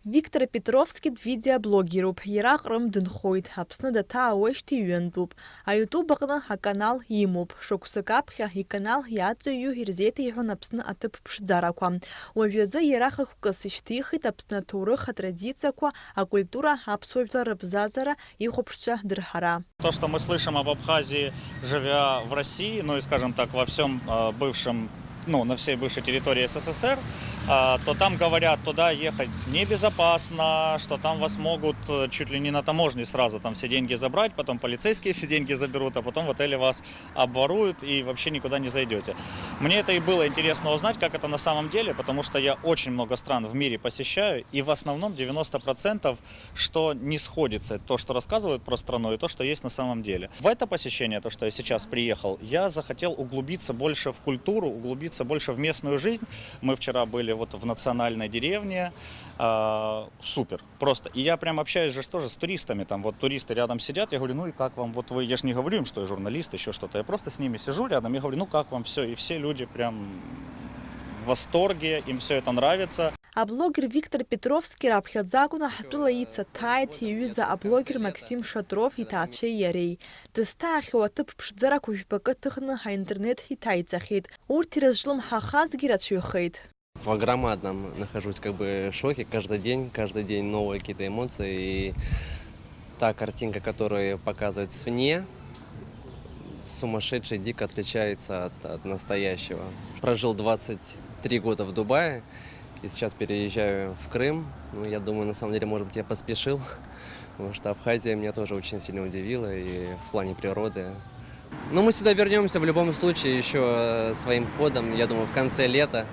Виктор Петровский видеоблогеруп, Ирак рым дынхойт, Апсны дата ауэшти юентуп, а ютуб агна канал имуп, шокусакапхя и канал яцую ирзети ихон Апсны атып пшдзараква. Уажвязы Ирах кысыштихит Апсны турыха традицаква, а культура абсолютно рыбзазара и хопшча дырхара. То, что мы слышим об Абхазии, живя в России, ну и, скажем так, во всем бывшем, ну, на всей бывшей территории СССР, то там говорят, туда ехать небезопасно, что там вас могут чуть ли не на таможне сразу там все деньги забрать, потом полицейские все деньги заберут, а потом в отеле вас обворуют и вообще никуда не зайдете. Мне это и было интересно узнать, как это на самом деле, потому что я очень много стран в мире посещаю, и в основном 90% что не сходится то, что рассказывают про страну, и то, что есть на самом деле. В это посещение, то, что я сейчас приехал, я захотел углубиться больше в культуру, углубиться больше в местную жизнь. Мы вчера были вот в национальной деревне, супер, просто. И я прям общаюсь же тоже с туристами, там вот туристы рядом сидят, я говорю, ну и как вам, вот вы, я же не говорю им, что я журналист, еще что-то, я просто с ними сижу рядом и говорю, ну как вам все, и все люди прям в восторге, им все это нравится. А блогер Виктор Петровский рабхядзагуна хатулаица тайт юза а блогер Максим Шатров и Татче Ярей. Тыстахи ватып пшдзарак уфипакатыхна ха интернет хитайцахит. Урти разжлым хахаз гирачухит. В громадном нахожусь как бы шоке каждый день новые какие-то эмоции. И та картинка, которую показывают свне, сумасшедшая, дико отличается от настоящего. Прожил 23 года в Дубае и сейчас переезжаю в Крым. Ну, я думаю, на самом деле, может быть, я поспешил, потому что Абхазия меня тоже очень сильно удивила и в плане природы. Но мы сюда вернемся в любом случае еще своим ходом, я думаю, в конце лета,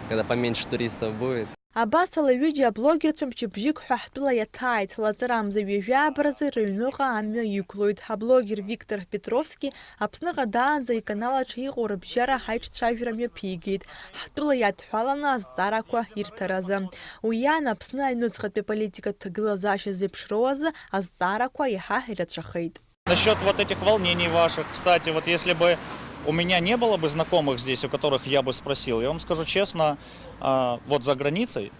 когда поменьше туристов будет. Абасала видеоблогерцам чипжик хахтула ятайт, лазарам за вивябразы районуга амя юклоид. А блогер Виктор Петровский апсныга даан за и канала чаи горбжара хайч траверам я пигит. Хахтула ятхалана зараква иртараза. Уян апсна инуцхат политика тглазаши зипшроза, а зараква яха ирачахайт. Насчет вот этих волнений ваших, кстати, вот если бы у меня не было бы знакомых здесь, у которых я бы спросил, я вам скажу честно, вот за границей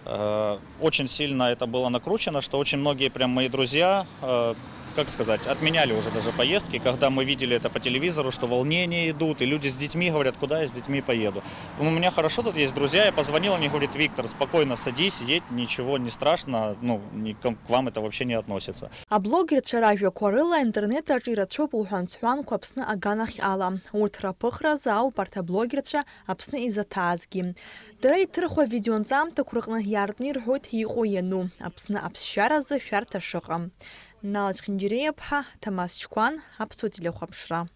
очень сильно это было накручено, что очень многие прям мои друзья, как сказать, отменяли уже даже поездки, когда мы видели это по телевизору, что волнения идут, и люди с детьми говорят, куда я с детьми поеду. У меня хорошо тут есть друзья, я позвонил, они говорят, Виктор, спокойно садись, едь, ничего не страшно, ну, к вам это вообще не относится. А блогер Чаравио Корыла интернета жирачоп ухансуан квапсны аганах ала. Утра пыхраза у парта блогерча апсны из-за тазги. Дырай тырхва видеонзам такургнах ярдни рхот хиуену. Апсны апсшаразы фярта шыгам. Налач Хинджирея Пха, Тамас Чкуан, Апсутили Хапшра.